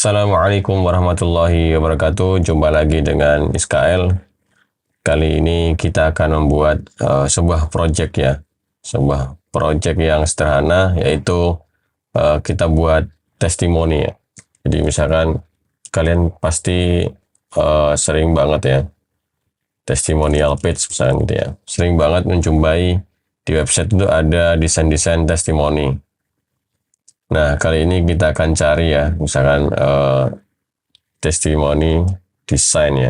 Assalamualaikum warahmatullahi wabarakatuh. Jumpa lagi dengan Iskael. Kali ini kita akan membuat sebuah project ya. Sebuah project yang sederhana, yaitu kita buat testimoni ya. Jadi misalkan kalian pasti sering banget ya testimonial page misalkan gitu ya. Sering banget menjumpai di website itu ada desain-desain testimoni. Nah, kali ini kita akan cari ya, misalkan testimoni desain ya.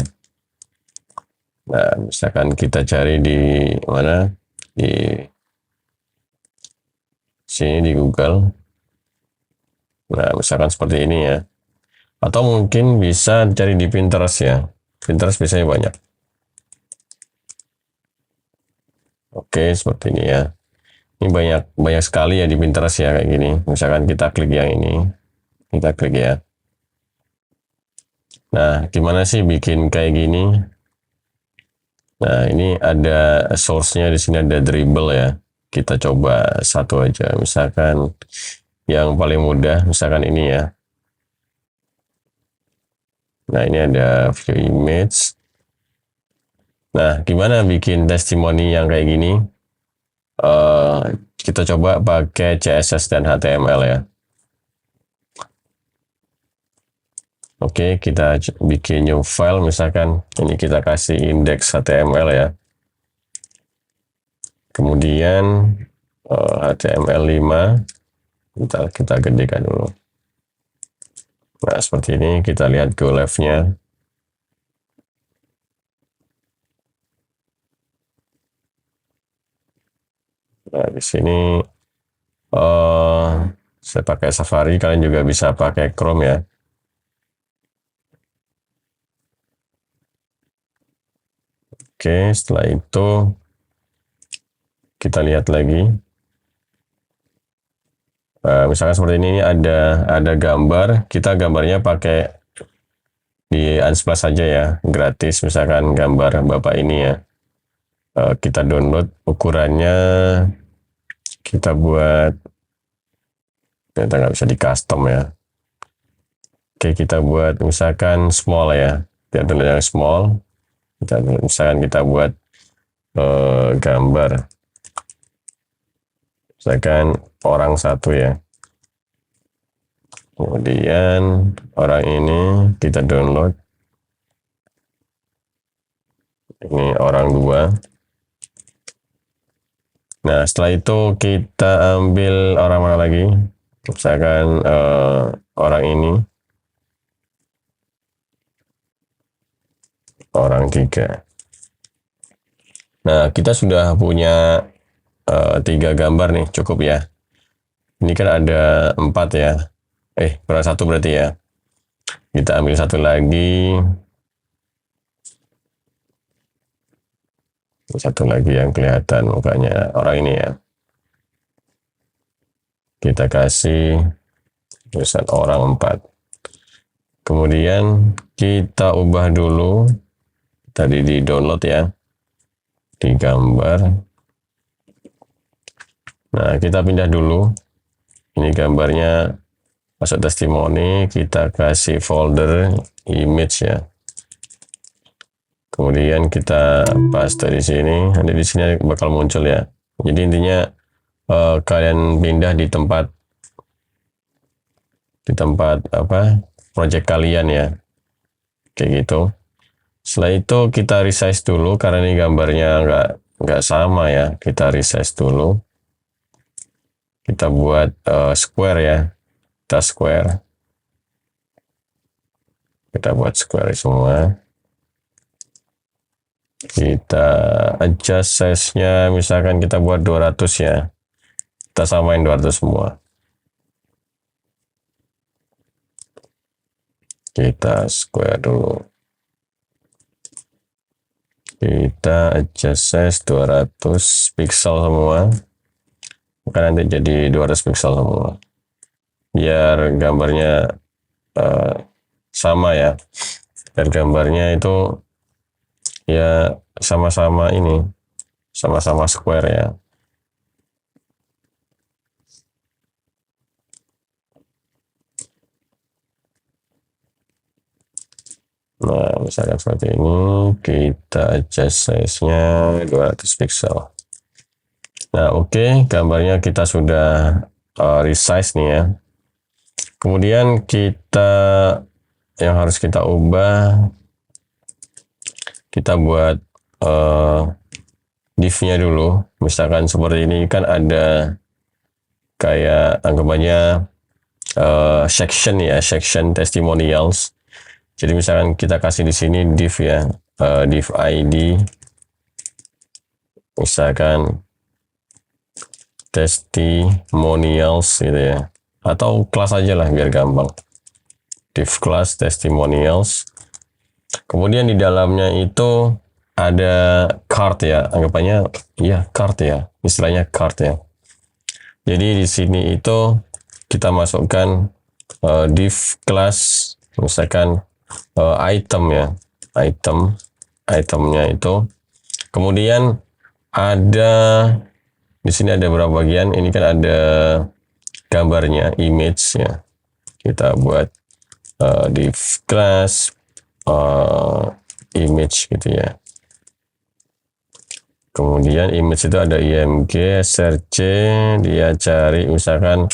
Nah, misalkan kita cari di mana? Di sini di Google. Nah, misalkan seperti ini ya. Atau mungkin bisa cari di Pinterest ya. Pinterest biasanya banyak. Oke, seperti ini ya. Ini banyak sekali ya di Pinterest ya kayak gini. Misalkan kita klik yang ini. Kita klik ya. Nah, gimana sih bikin kayak gini? Nah, ini ada source-nya, di sini ada dribble ya. Kita coba satu aja, misalkan yang paling mudah, misalkan ini ya. Nah, ini ada view image. Nah, gimana bikin testimoni yang kayak gini? Kita coba pakai CSS dan HTML ya. Oke, kita bikin new file, misalkan ini kita kasih index HTML ya. Kemudian HTML5 kita gedekan dulu. Nah, seperti ini kita lihat go live-nya. Nah, di sini saya pakai Safari, kalian juga bisa pakai Chrome ya. Oke, setelah itu kita lihat lagi. Misalkan seperti ini ada gambar, kita gambarnya pakai di Unsplash saja ya, gratis. Misalkan gambar bapak ini ya, kita download, ukurannya kita buat, ternyata nggak bisa di custom ya. Oke, kita buat misalkan small ya, kita download yang small. Misalkan kita buat gambar, misalkan orang satu ya. Kemudian orang ini kita download. Ini orang dua. Nah, setelah itu kita ambil orang mana lagi? Misalkan orang ini. Orang tiga. Nah, kita sudah punya 3 gambar nih, cukup ya. Ini kan ada 4 ya. Kurang 1 berarti ya. Kita ambil satu lagi. Satu lagi yang kelihatan mukanya orang ini ya. Kita kasih tulisan orang 4. Kemudian kita ubah dulu. Tadi di download ya. Di gambar. Nah, kita pindah dulu. Ini gambarnya masuk testimoni, kita kasih folder image ya. Kemudian kita paste di sini, nanti di sini bakal muncul ya. Jadi intinya kalian pindah di tempat apa project kalian ya, kayak gitu. Setelah itu kita resize dulu karena ini gambarnya nggak sama ya. Kita resize dulu. Kita buat square ya. Kita square. Kita buat square semua. Kita adjust size-nya, misalkan kita buat 200 ya. Kita samain 200 semua. Kita square dulu. Kita adjust size 200 pixel semua. Maka nanti jadi 200 pixel semua. Biar gambarnya sama ya. Dan gambarnya itu ya sama-sama ini. Sama-sama square ya. Nah, misalkan seperti ini, kita adjust size-nya 200 pixel. Nah, oke, gambarnya kita sudah resize nih ya. Kemudian yang harus kita ubah, kita buat div-nya dulu. Misalkan seperti ini kan ada kayak anggapannya section ya, section testimonials. Jadi misalkan kita kasih di sini div ya, div ID, misalkan testimonials gitu ya, atau kelas aja lah biar gampang. Div class testimonials. Kemudian di dalamnya itu ada card ya, anggapannya ya card ya, istilahnya card ya. Jadi di sini itu kita masukkan div class, misalkan item ya, itemnya itu. Kemudian ada di sini ada beberapa bagian. Ini kan ada gambarnya, image ya. Kita buat div class image gitu ya. Kemudian image itu ada img, src, dia cari misalkan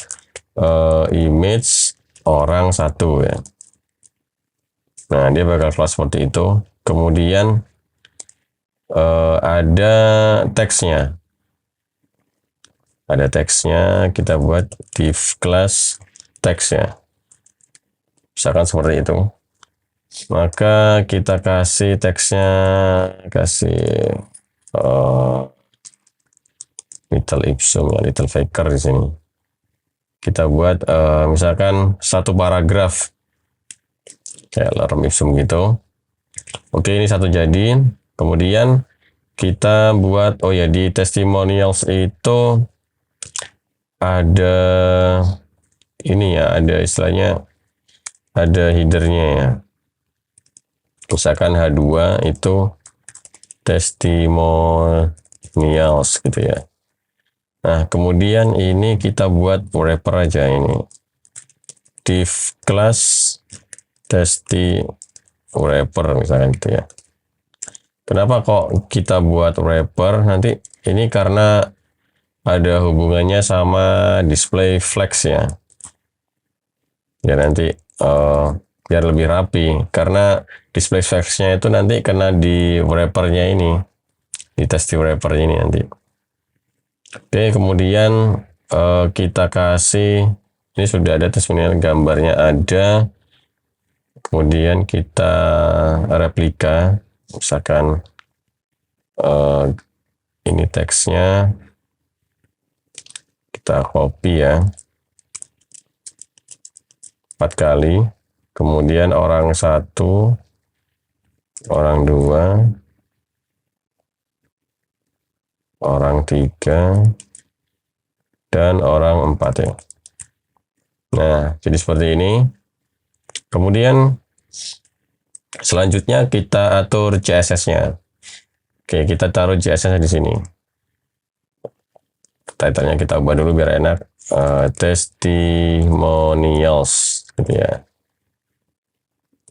image orang satu ya. Nah, dia bakal kelas seperti itu. Kemudian ada teksnya. Ada teksnya, kita buat div class teks ya. Misalkan seperti itu. Maka kita kasih teksnya, kasih little ipsum ya, little faker di sini. Kita buat misalkan satu paragraf kayak lorem ipsum gitu. Oke, ini satu jadi. Kemudian kita buat, oh ya, di testimonials itu ada ini ya, ada istilahnya, ada headernya ya. Misalkan H2 itu testimonials gitu ya. Nah, kemudian ini kita buat wrapper aja ini. Div class testi wrapper misalkan gitu ya. Kenapa kok kita buat wrapper? Nanti ini karena ada hubungannya sama display flex ya. Ya nanti biar lebih rapi, karena display flex-nya itu nanti kena di wrapper-nya ini, di testi wrapper ini nanti. Oke, kemudian kita kasih, ini sudah ada testimonial, gambarnya ada. Kemudian kita replika, misalkan ini teksnya, kita copy ya, 4 kali. Kemudian orang 1, orang 2, orang 3, dan orang 4 ya. Nah, jadi seperti ini. Kemudian selanjutnya kita atur CSS-nya. Oke, kita taruh CSS-nya di sini. Title-nya kita ubah dulu biar enak. Testimonials gitu ya.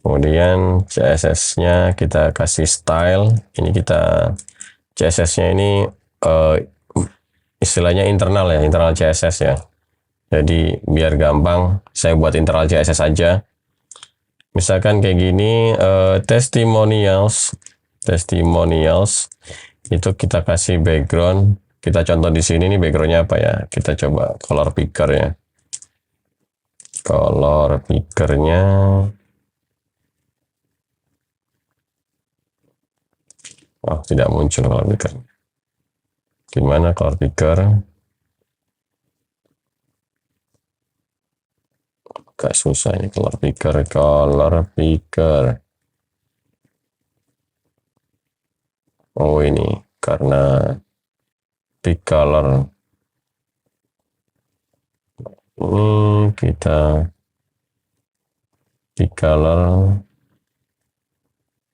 Kemudian CSS-nya kita kasih style. Ini kita CSS-nya ini istilahnya internal ya, internal CSS ya. Jadi biar gampang, saya buat internal CSS aja. Misalkan kayak gini, testimonials itu kita kasih background. Kita contoh di sini nih backgroundnya apa ya? Kita coba color picker ya. Color pickernya tidak muncul color picker. Gimana color picker? Agak susah ini color picker. Oh ini karena pick color. Ini kita pick color.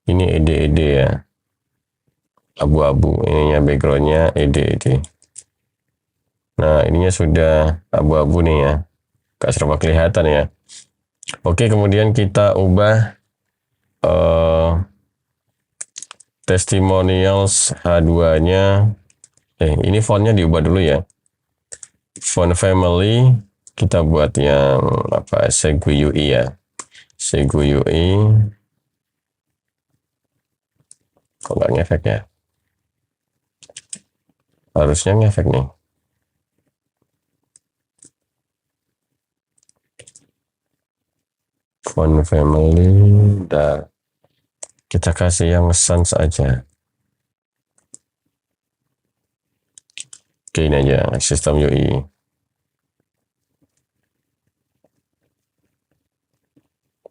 Ini ED ya. Abu-abu, ininya backgroundnya ED. Nah, ininya sudah abu-abu nih ya. Gak serba kelihatan ya. Oke, kemudian kita ubah testimonials H2-nya, ini fontnya diubah dulu ya. Font family kita buat yang apa, Segui UI ya. Segui UI. Kok nggak ngefek ya? Harusnya ngefek nih. Font family, dan kita kasih yang sans aja. Oke, ini aja sistem UI.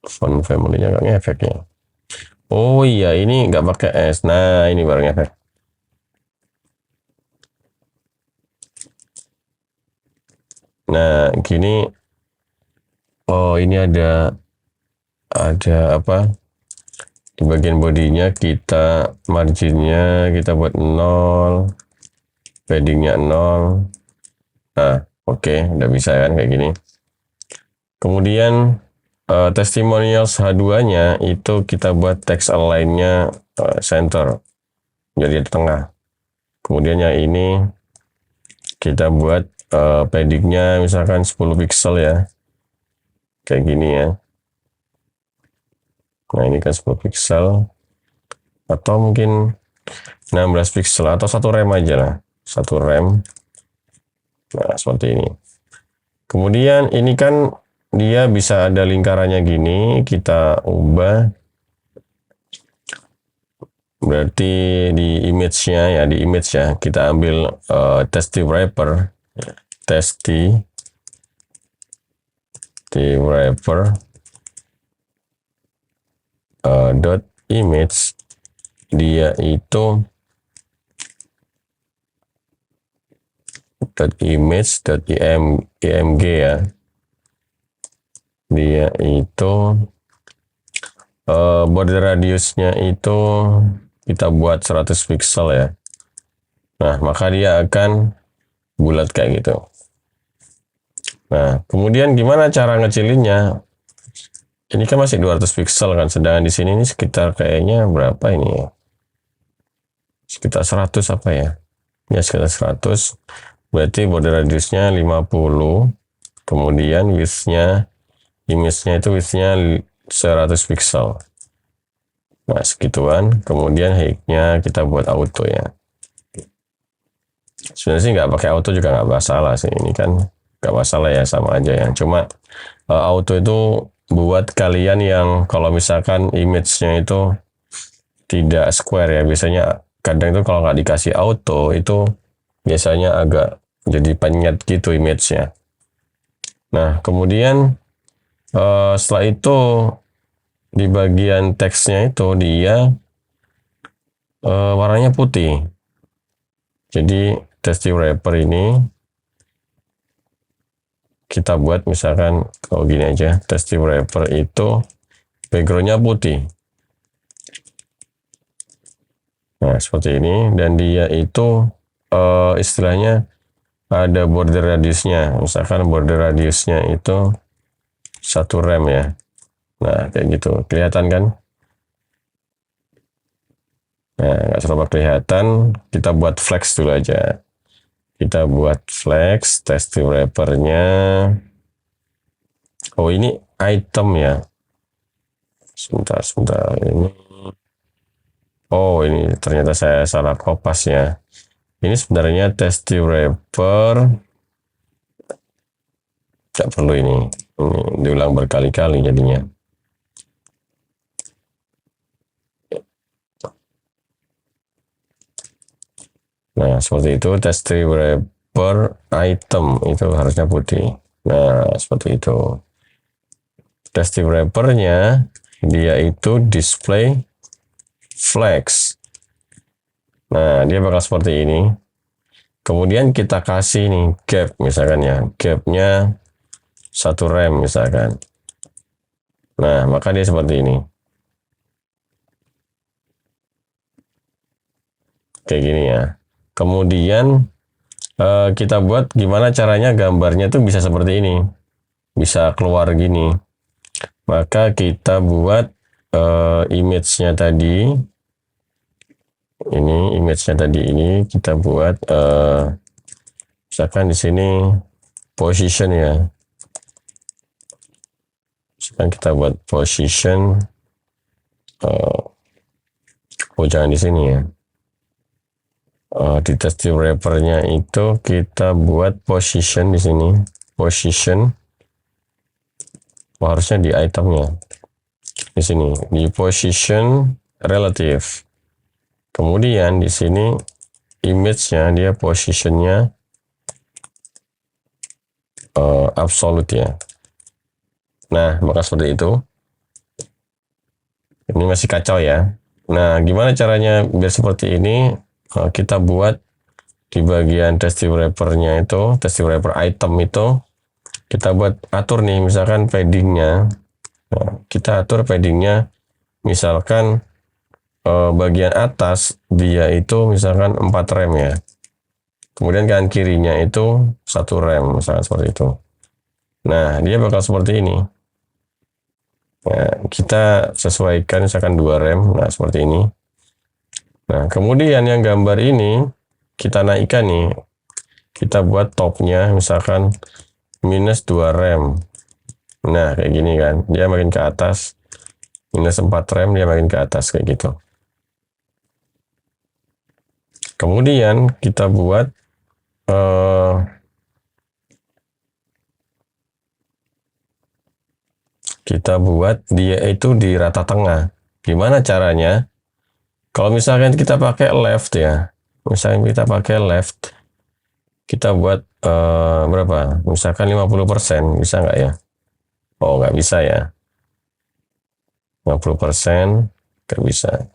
Font family-nya nggak ngefek ya. Oh iya, ini nggak pakai S. Nah, ini baru ngefek. Nah, gini. Oh, ini ada apa? Di bagian bodinya kita marginnya kita buat 0, paddingnya 0. Nah, oke, udah bisa kan kayak gini. Kemudian testimonials H2-nya itu kita buat text align-nya center, jadi di tengah. Kemudian yang ini kita buat paddingnya misalkan 10 pixel ya, kayak gini ya. Nah, ini kan 10 pixel atau mungkin 16 pixel atau 1 rem aja lah, 1 rem. Nah, seperti ini. Kemudian ini kan dia bisa ada lingkarannya gini, kita ubah. Berarti di image-nya ya, di image ya, kita ambil testy wrapper, testy wrapper dot image, dia itu dot image dot img ya, dia itu border radiusnya itu kita buat 100 pixel ya. Nah, maka dia akan bulat kayak gitu. Nah, kemudian gimana cara ngecilinnya? Ini kan masih 200 pixel kan, sedangkan di sini ini sekitar kayaknya berapa ini ya? Sekitar 100 apa ya? Ya sekitar 100. Berarti border radiusnya 50. Kemudian width-nya, image-nya itu width-nya 100 pixel. Nah, segituan. Kemudian height-nya kita buat auto ya. Sebenarnya sih nggak pakai auto juga nggak masalah sih. Ini kan nggak masalah ya, sama aja ya. Cuma auto itu buat kalian yang kalau misalkan image-nya itu tidak square ya, biasanya kadang itu kalau nggak dikasih auto itu biasanya agak jadi penyet gitu image-nya. Nah, kemudian setelah itu di bagian teksnya itu dia warnanya putih. Jadi testy wrapper ini kita buat misalkan kalau gini aja, testy wrapper itu backgroundnya putih. Nah, seperti ini, dan dia itu istilahnya ada border radiusnya. Misalkan border radiusnya itu 1 rem ya. Nah, kayak gitu. Kelihatan kan? Nah, nggak terlalu kelihatan. Kita buat flex dulu aja. Kita buat flex, testy wrapper-nya. Oh, ini item ya. Sebentar. Ini. Oh, ini ternyata saya salah kopas ya. Ini sebenarnya testy wrapper. Tidak perlu ini. Ini diulang berkali-kali jadinya. Nah, seperti itu, testy wrapper item itu harusnya putih. Nah, seperti itu. Testy wrapper-nya dia itu display flex. Nah, dia bakal seperti ini. Kemudian kita kasih nih gap misalkan ya. Gapnya 1 rem misalkan. Nah, maka dia seperti ini. Kayak gini ya. Kemudian kita buat gimana caranya gambarnya tuh bisa seperti ini. Bisa keluar gini. Maka kita buat image-nya tadi, ini kita buat misalkan di sini position ya. Misalkan kita buat position, jangan di sini ya. Di test wrapper-nya itu kita buat position di sini, position. Harusnya di itemnya di sini, di position relative. Kemudian di sini image-nya dia positionnya absolute ya. Nah, maka seperti itu. Ini masih kacau ya. Nah, gimana caranya biar seperti ini? Kita buat di bagian test wrapper-nya itu, test wrapper item itu, kita buat atur nih, misalkan paddingnya. Nah, kita atur paddingnya, misalkan bagian atas dia itu misalkan 4 rem ya. Kemudian kanan kirinya itu 1 rem, misalkan seperti itu. Nah, dia bakal seperti ini. Nah, kita sesuaikan misalkan 2 rem, nah seperti ini. Nah, kemudian yang gambar ini kita naikkan nih. Kita buat topnya misalkan minus 2 rem. Nah, kayak gini kan. Dia makin ke atas. Minus 4 rem, dia makin ke atas kayak gitu. Kemudian kita buat dia itu di rata tengah. Gimana caranya? Kalau misalkan kita pakai left ya, kita buat berapa? Misalkan 50%, bisa nggak ya? Oh, nggak bisa ya. 50% nggak bisa.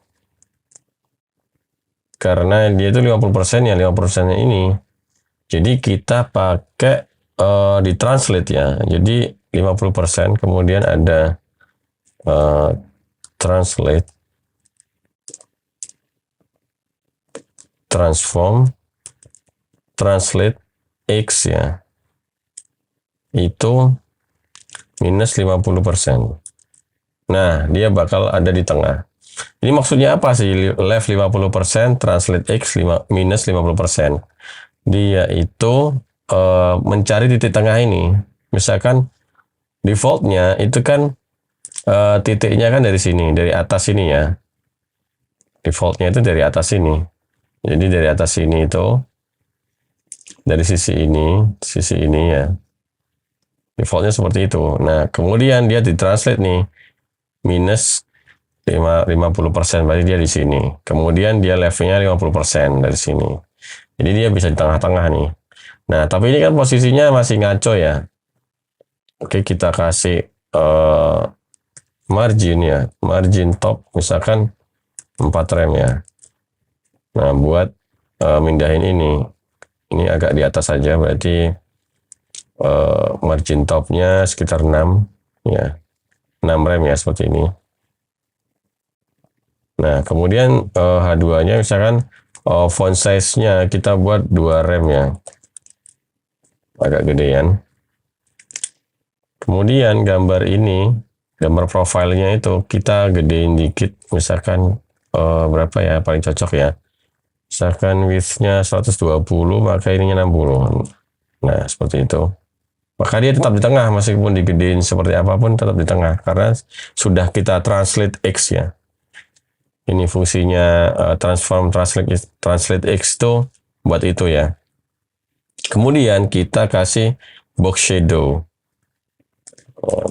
Karena dia itu 50% ya, 50%-nya ini. Jadi kita pakai di translate ya. Jadi 50%, kemudian ada translate, transform, translate X ya. Itu minus 50%. Nah, dia bakal ada di tengah. Ini maksudnya apa sih? Left 50%, translate X minus 50%. Dia itu mencari titik tengah ini. Misalkan defaultnya itu kan titiknya kan dari sini, dari atas sini ya. Defaultnya itu dari atas sini. Jadi dari atas sini itu, dari sisi ini ya. Defaultnya seperti itu. Nah, kemudian dia ditranslate nih, minus 50%, berarti dia di sini. Kemudian dia levelnya 50% dari sini. Jadi dia bisa di tengah-tengah nih. Nah, tapi ini kan posisinya masih ngaco ya. Oke, kita kasih margin ya. Margin top misalkan 4 rem ya. Nah, buat mindahin ini. Ini agak di atas saja, berarti margin topnya sekitar 6 ya. 6 rem ya, seperti ini. Nah, kemudian H2-nya misalkan font size-nya kita buat 2 rem ya. Agak gedean. Kemudian gambar ini, gambar profilnya itu kita gedein dikit, misalkan berapa ya paling cocok ya. Misalkan width-nya 120, maka ininya 60. Nah, seperti itu. Maka dia tetap di tengah, meskipun digedein seperti apapun tetap di tengah, karena sudah kita translate X ya. Ini fungsinya transform translate X itu buat itu ya. Kemudian kita kasih box shadow.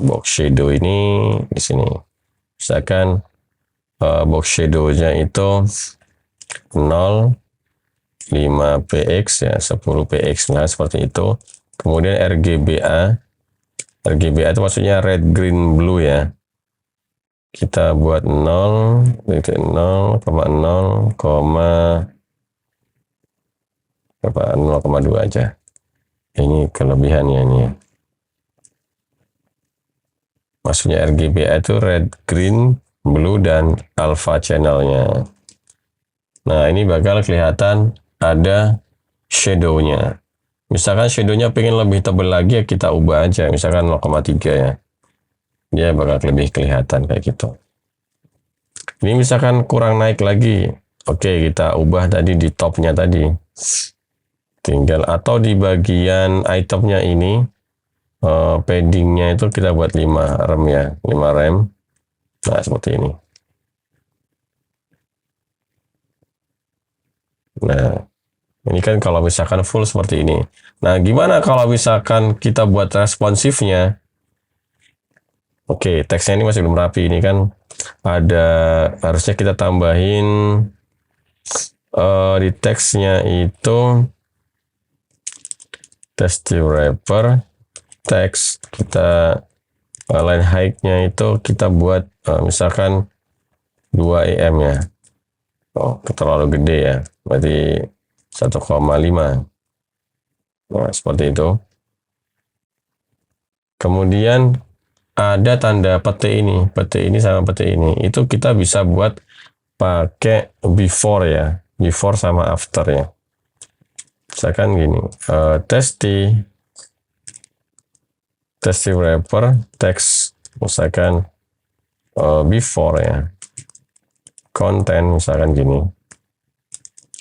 Box shadow ini di sini. Misalkan box shadow-nya itu 0, 5px ya, 10px, nah seperti itu. Kemudian RGBA itu maksudnya red, green, blue ya. Kita buat 0,0, 0,2 aja. Ini kelebihannya ini. Maksudnya RGBA itu red, green, blue, dan alpha channelnya. Nah, ini bakal kelihatan ada shadow-nya. Misalkan shadow-nya pengen lebih tebal lagi, ya kita ubah aja. Misalkan 0,3 ya. Dia bakal lebih kelihatan kayak gitu. Ini misalkan kurang naik lagi, oke kita ubah tadi di topnya tadi. Tinggal atau di bagian itemnya ini, paddingnya itu kita buat 5 rem ya, 5 rem. Nah seperti ini. Nah ini kan kalau misalkan full seperti ini. Nah gimana kalau misalkan kita buat responsifnya? Oke, teksnya ini masih belum rapi. Ini kan ada, harusnya kita tambahin di teksnya itu text wrapper, teks kita line height-nya itu kita buat misalkan 2 em ya. Oh, terlalu gede ya. Berarti 1,5. Nah, seperti itu. Kemudian ada tanda peti ini sama peti ini. Itu kita bisa buat pakai before ya. Before sama after ya. Misalkan gini, testy wrapper text misalkan before ya, konten misalkan gini,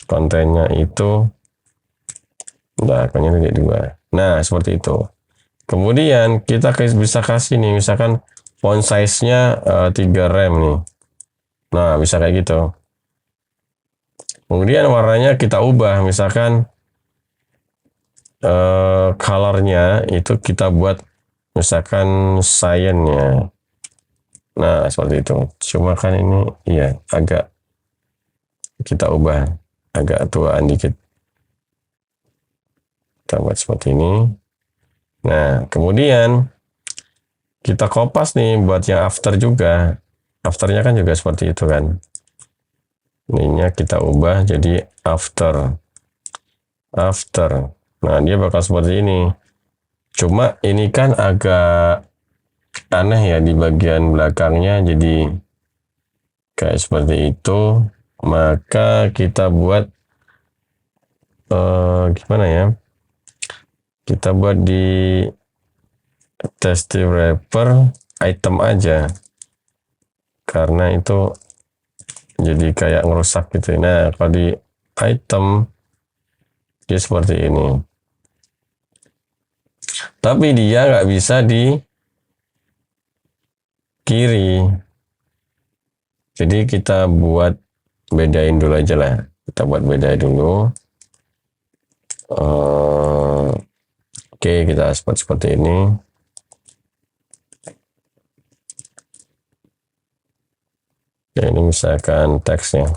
kontennya itu udah akannya jadi 2. Nah seperti itu. Kemudian kita bisa kasih nih misalkan font size nya 3 rem nih. Nah bisa kayak gitu. Kemudian warnanya kita ubah, misalkan colornya itu kita buat misalkan cyan-nya. Nah seperti itu. Cuma kan ini iya agak kita ubah agak tuaan dikit. Kita buat seperti ini. Nah kemudian kita kopas nih buat yang after juga. Afternya kan juga seperti itu kan. Ininya kita ubah jadi after. Nah dia bakal seperti ini. Cuma ini kan agak aneh ya di bagian belakangnya, jadi kayak seperti itu. Maka kita buat gimana ya, kita buat di testy wrapper item aja, karena itu jadi kayak ngerusak gitu. Nah kalau di item dia seperti ini, tapi dia nggak bisa di kiri. Jadi kita buat bedain dulu aja lah. Kita buat bedain dulu. Oke, kita seperti ini. Ya, ini misalkan teksnya.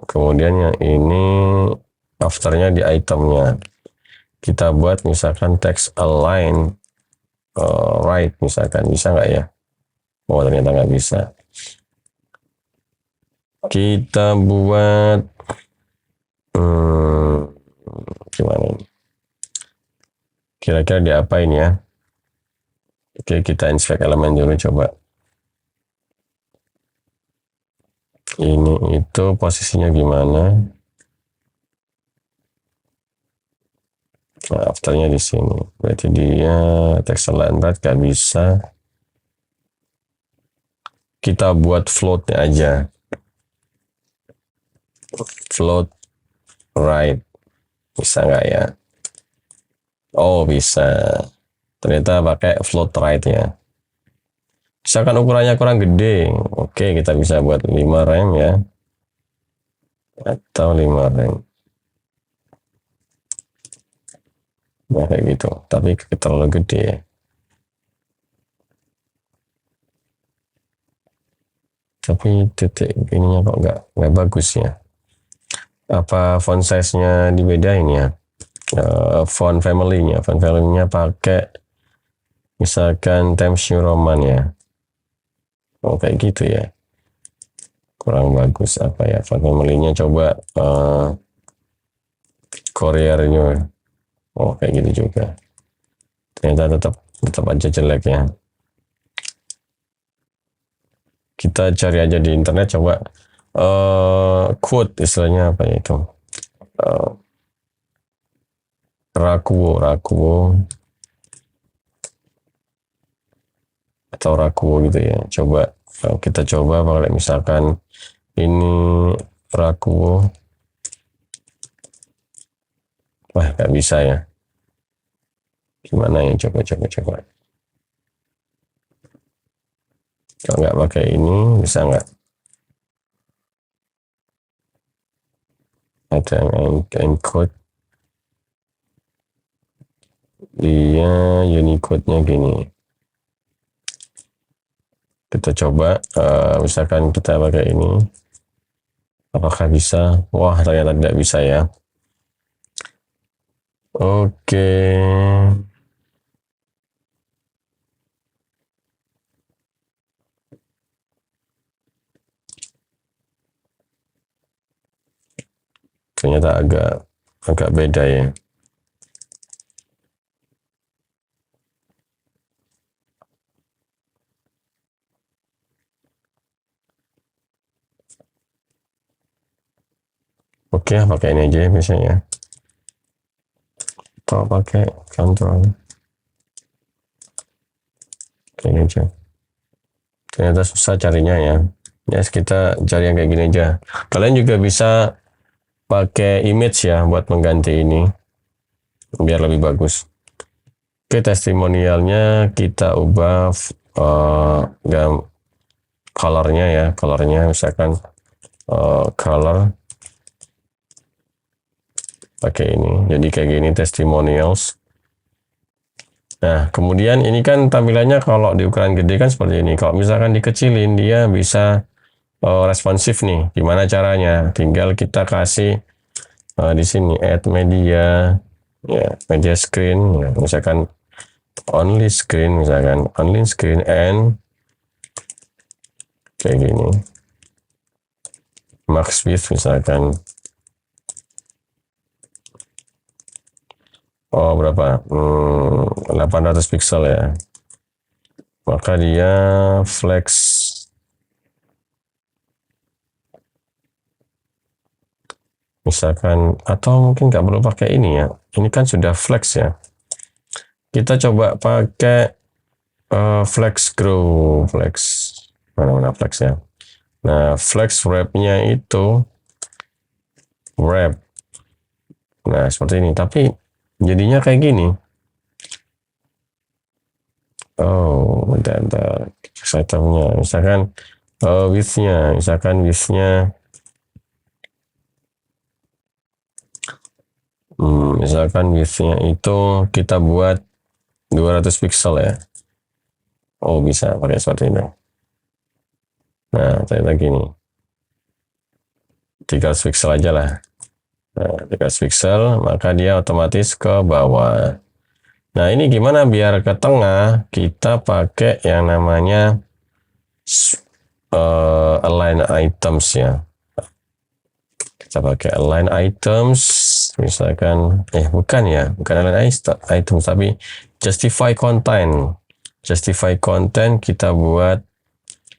Kemudian yang ini afternya di itemnya. Kita buat misalkan text align right misalkan, bisa nggak ya? Oh ternyata nggak bisa. Kita buat gimana ini? Kira-kira diapain ya? Oke, kita inspect elemen dulu coba. Ini itu posisinya gimana? Nah, afternya di sini. Berarti dia text align right nggak bisa. Kita buat floatnya aja. Float right. Bisa nggak ya? Oh bisa. Ternyata pakai float right ya. Misalkan ukurannya kurang gede. Oke, kita bisa buat 5 rem ya. Atau 5 rem. Nah kayak gitu. Tapi terlalu gede ya. Tapi titik ininya kok nggak bagus ya. Apa font size-nya dibedain ya? Font family-nya pakai misalkan Times New Roman ya. Oh kayak gitu ya. Kurang bagus apa ya font family-nya, coba Courier New. Oh kayak gitu juga. Ternyata tetap aja jelek ya. Kita cari aja di internet, coba quote istilahnya apa ya itu, rakuo atau Rakuo gitu ya. Coba kita coba kalau misalkan ini Rakuo, wah nggak bisa ya. Gimana ya, coba. Kalau nggak pakai ini bisa nggak? Ada yang encode, dia Unicode-nya gini. Kita coba, misalkan kita pakai ini, apakah bisa? Wah, ternyata tidak bisa ya. Oke. Ternyata agak beda ya. Oke, pakai ini aja biasanya. Atau pakai control. Kayak ini aja. Ternyata susah carinya ya. Ya, kita cari yang kayak gini aja. Kalian juga bisa pakai image ya buat mengganti ini biar lebih bagus. Oke, testimonialnya kita ubah colornya ya, colornya misalkan color pakai ini, jadi kayak gini testimonials. Nah, kemudian ini kan tampilannya kalau di ukuran gede kan seperti ini. Kalau misalkan dikecilin, dia bisa responsif nih. Gimana caranya? Tinggal kita kasih di sini add media, ya media screen, ya, misalkan only screen and kayak gini. Max width misalkan. Oh, berapa? 800 pixel ya. Maka dia flex. Misalkan, atau mungkin nggak perlu pakai ini ya. Ini kan sudah flex ya. Kita coba pakai flex grow, flex. Mana flex ya. Nah, flex wrap-nya itu wrap. Nah, seperti ini. Tapi jadinya kayak gini. Oh, bentar. Itemnya, misalkan width-nya, misalkan width-nya itu kita buat 200 pixel ya. Oh, bisa pakai seperti ini. Nah, ternyata gini. 300 pixel aja lah. Nah, 300 pixel, maka dia otomatis ke bawah. Nah, ini gimana biar ke tengah? Kita pakai yang namanya align items ya. Kita pakai align items, misalkan, bukan align items, tapi justify content. Justify content kita buat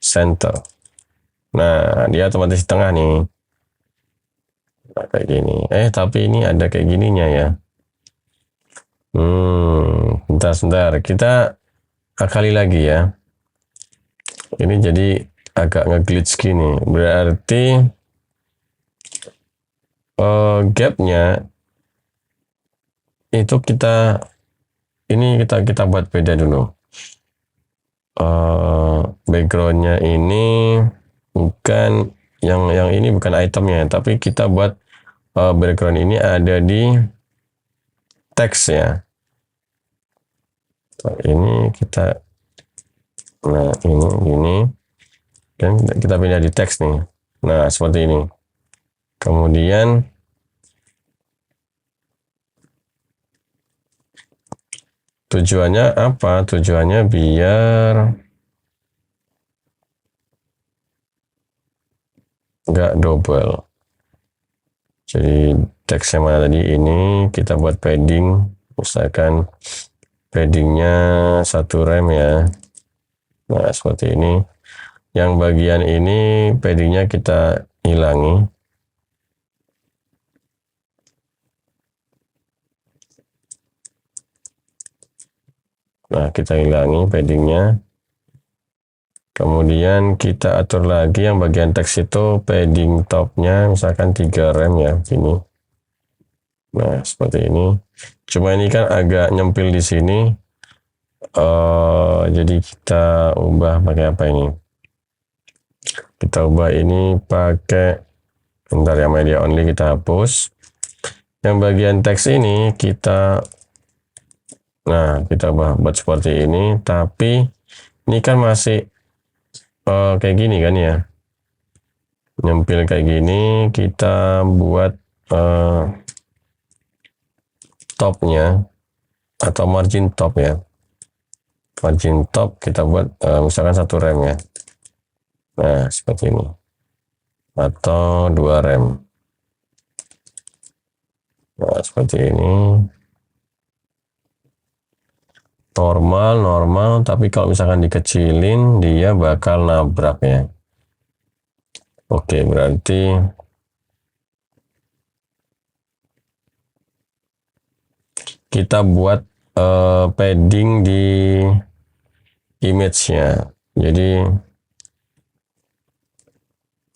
center. Nah, dia otomatis di tengah nih. Nah, kayak gini. Tapi ini ada kayak gininya ya. Sebentar. Kita akali lagi ya. Ini jadi agak nge-glitch gini. Berarti gapnya itu kita buat beda dulu. Backgroundnya ini bukan yang ini bukan itemnya, tapi kita buat background ini ada di teks ya. Ini kita, nah ini dan kita pindah di teks nih. Nah, seperti ini. Kemudian tujuannya apa? Tujuannya biar nggak double. Jadi teks yang mana tadi ini kita buat padding, misalkan paddingnya 1 rem ya. Nah, seperti ini. Yang bagian ini paddingnya kita hilangi. Nah, kita hilangi paddingnya. Kemudian kita atur lagi yang bagian teks itu padding topnya misalkan 3 rem ya, ini. Nah, seperti ini. Cuma ini kan agak nyempil di sini. Jadi kita ubah pakai apa ini? Kita ubah ini pakai, bentar ya, media only kita hapus. Yang bagian teks ini kita, nah kita buat seperti ini, tapi ini kan masih kayak gini kan ya, nyempil kayak gini. Kita buat topnya atau margin top ya, margin top kita buat misalkan 1 rem ya. Nah seperti ini, atau 2 rem. Nah seperti ini, normal, tapi kalau misalkan dikecilin dia bakal nabrak ya. Oke, berarti kita buat padding di image-nya. Jadi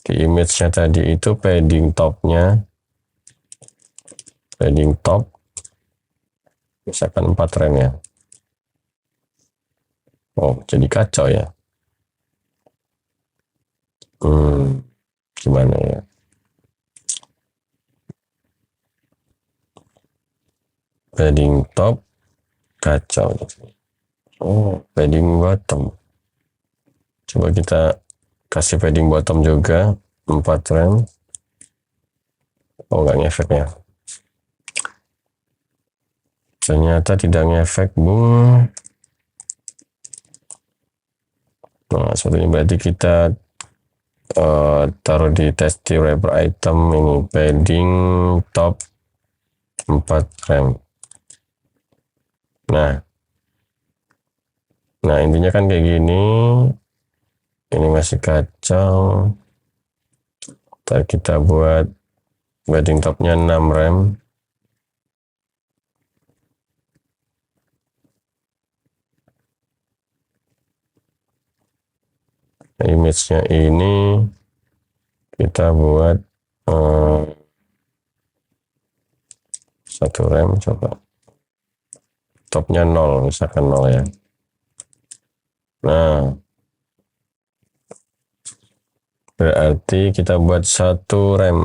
di image-nya tadi itu padding topnya, padding top misalkan 4 rem ya. Oh, jadi kacau ya. Gimana ya? Padding top kacau. Oh, padding bottom. Coba kita kasih padding bottom juga 4 rem. Oh, nggak ngefek ya. Ternyata tidak ngefek, bung. Nah, seperti ini berarti kita taruh di test wrapper item ini padding top 4 rem. Nah intinya kan kayak gini. Ini masih kacau. Ntar kita buat padding topnya 6 rem. Nah, image-nya ini kita buat 1 rem, coba topnya 0, misalkan 0 ya. Nah berarti kita buat 1 rem.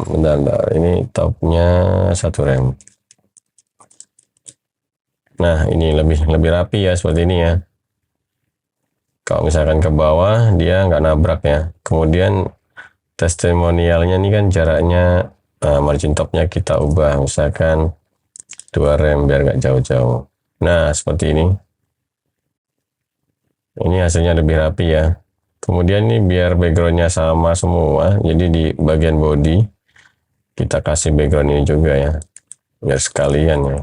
Bentar, ini topnya 1 rem. Nah ini lebih rapi ya, seperti ini ya. Kalau misalkan ke bawah dia nggak nabrak ya. Kemudian testimonialnya ini kan jaraknya, margin topnya kita ubah misalkan 2 rem biar nggak jauh-jauh. Nah seperti ini. Ini hasilnya lebih rapi ya. Kemudian ini biar backgroundnya sama semua, jadi di bagian body kita kasih background ini juga ya, biar sekalian ya.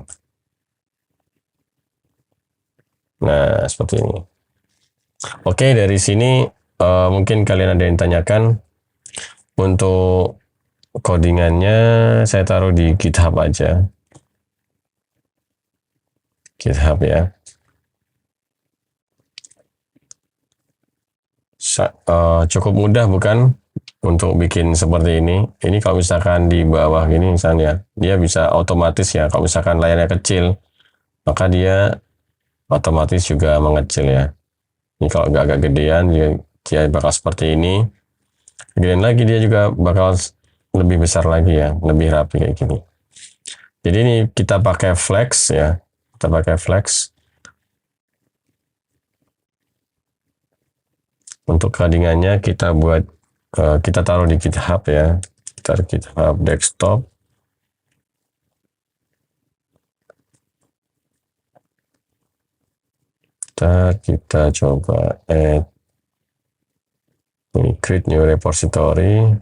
Nah seperti ini. Oke, dari sini mungkin kalian ada yang tanyakan. Untuk codingannya saya taruh di GitHub aja. GitHub ya. Cukup mudah bukan untuk bikin seperti ini. Ini kalau misalkan di bawah gini misalnya, dia bisa otomatis ya. Kalau misalkan layarnya kecil, maka dia otomatis juga mengecil ya. Ini kalau agak gedean, dia bakal seperti ini. Gedean lagi dia juga bakal lebih besar lagi ya, lebih rapi kayak gini. Jadi ini kita pakai flex ya, kita pakai flex. Untuk codingannya kita buat, kita taruh di GitHub ya, taruh GitHub desktop. Kita coba add ini, create new repository,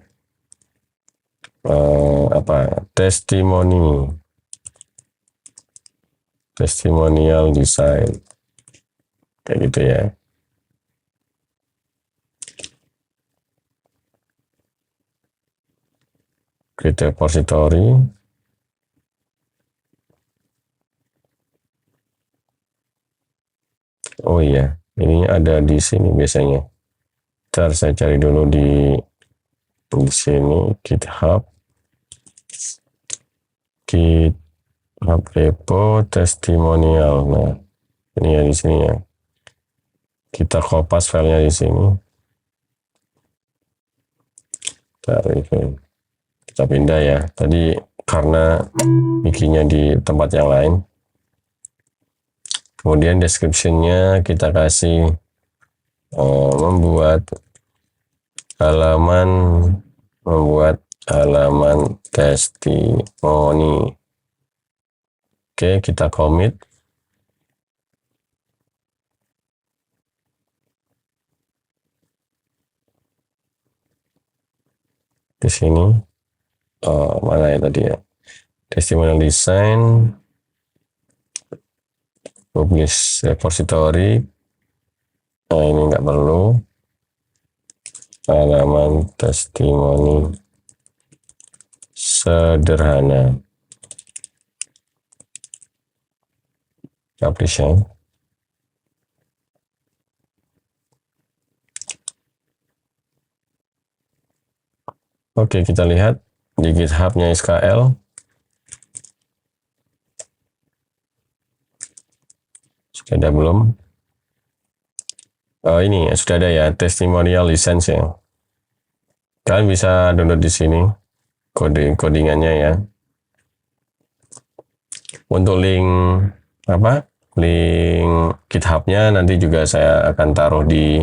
testimonial design kayak gitu ya. Create repository. Oh iya, ini ada di sini biasanya. Ntar saya cari dulu di sini GitHub repo testimonial. Nah, ini ya di sini ya. Kita kopas filenya di sini. Kita pindah ya. Tadi karena bikinnya di tempat yang lain. Kemudian description-nya kita kasih membuat halaman testimoni. Oke, kita commit. Di sini mana ya tadi ya, testimonial design, publish repository. Nah, ini nggak perlu. Halaman testimoni sederhana. Publish ya. Oke, kita lihat di GitHub-nya SKL. Sudah ada belum? Ini sudah ada ya, testimonial license ya. Kalian bisa download di sini codingannya ya. Untuk link link GitHub-nya nanti juga saya akan taruh di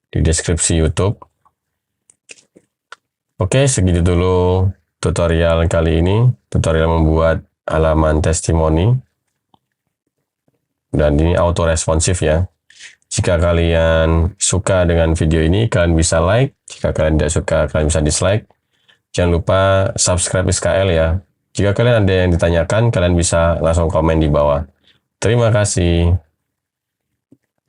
deskripsi YouTube. Oke, segitu dulu tutorial kali ini, tutorial membuat halaman testimoni. Dan ini auto responsif ya. Jika kalian suka dengan video ini, kalian bisa like. Jika kalian tidak suka, kalian bisa dislike. Jangan lupa subscribe SKL ya. Jika kalian ada yang ditanyakan, kalian bisa langsung komen di bawah. Terima kasih.